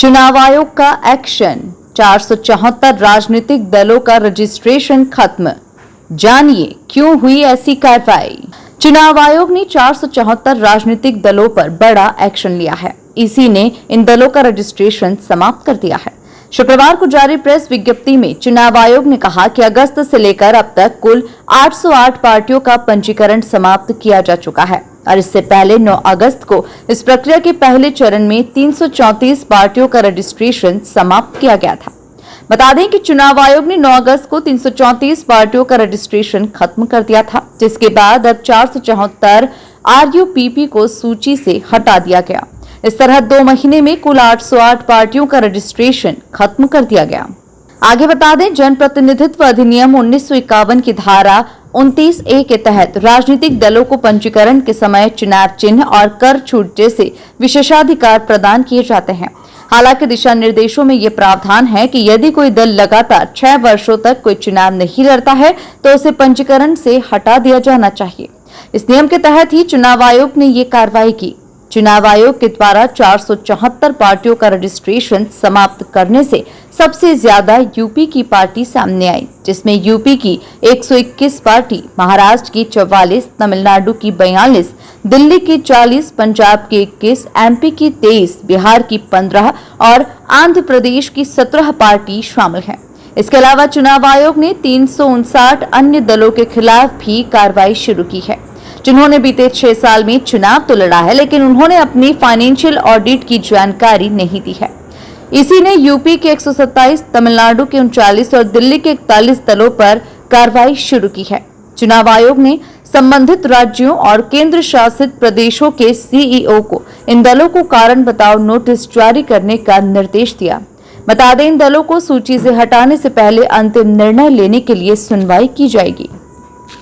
चुनाव आयोग का एक्शन, 474 राजनीतिक दलों का रजिस्ट्रेशन खत्म। जानिए क्यों हुई ऐसी कार्रवाई। चुनाव आयोग ने 474 राजनीतिक दलों पर बड़ा एक्शन लिया है। इसी ने इन दलों का रजिस्ट्रेशन समाप्त कर दिया है। शुक्रवार को जारी प्रेस विज्ञप्ति में चुनाव आयोग ने कहा कि अगस्त से लेकर अब तक कुल 808 पार्टियों का पंजीकरण समाप्त किया जा चुका है और इससे पहले 9 अगस्त को इस प्रक्रिया के पहले चरण में 334 पार्टियों का रजिस्ट्रेशन समाप्त किया गया था। बता दें कि चुनाव आयोग ने 9 अगस्त को 334 पार्टियों का रजिस्ट्रेशन खत्म कर दिया था, जिसके बाद अब 474 RUPP को सूची से हटा दिया गया। इस तरह 2 महीने में कुल 808 पार्टियों का रजिस्ट्रेशन खत्म कर दिया गया। आगे बता दें, जनप्रतिनिधित्व अधिनियम 1951 की धारा 29A के तहत राजनीतिक दलों को पंजीकरण के समय चुनाव चिन्ह और कर छूट जैसे विशेषाधिकार प्रदान किए जाते हैं। हालांकि दिशा निर्देशों में ये प्रावधान है कि यदि कोई दल लगातार 6 वर्षों तक कोई चुनाव नहीं लड़ता है तो उसे पंजीकरण से हटा दिया जाना चाहिए। इस नियम के तहत ही चुनाव आयोग ने ये कार्रवाई की। चुनाव आयोग के द्वारा 474 पार्टियों का रजिस्ट्रेशन समाप्त करने से सबसे ज्यादा यूपी की पार्टी सामने आई, जिसमें यूपी की 121 पार्टी, महाराष्ट्र की 44, तमिलनाडु की 42, दिल्ली की 40, पंजाब की 21, MP की 23, बिहार की 15 और आंध्र प्रदेश की 17 पार्टी शामिल हैं। इसके अलावा चुनाव आयोग ने 359 अन्य दलों के खिलाफ भी कार्रवाई शुरू की है, जिन्होंने बीते 6 साल में चुनाव तो लड़ा है, लेकिन उन्होंने अपनी फाइनेंशियल ऑडिट की जानकारी नहीं दी है। इसी ने यूपी के 127, तमिलनाडु के 39 और दिल्ली के 41 दलों पर कार्रवाई शुरू की है। चुनाव आयोग ने संबंधित राज्यों और केंद्र शासित प्रदेशों के CEO को इन दलों को कारण बताओ नोटिस जारी करने का निर्देश दिया। बता दें, इन दलों को सूची से हटाने से पहले अंतिम निर्णय लेने के लिए सुनवाई की जाएगी।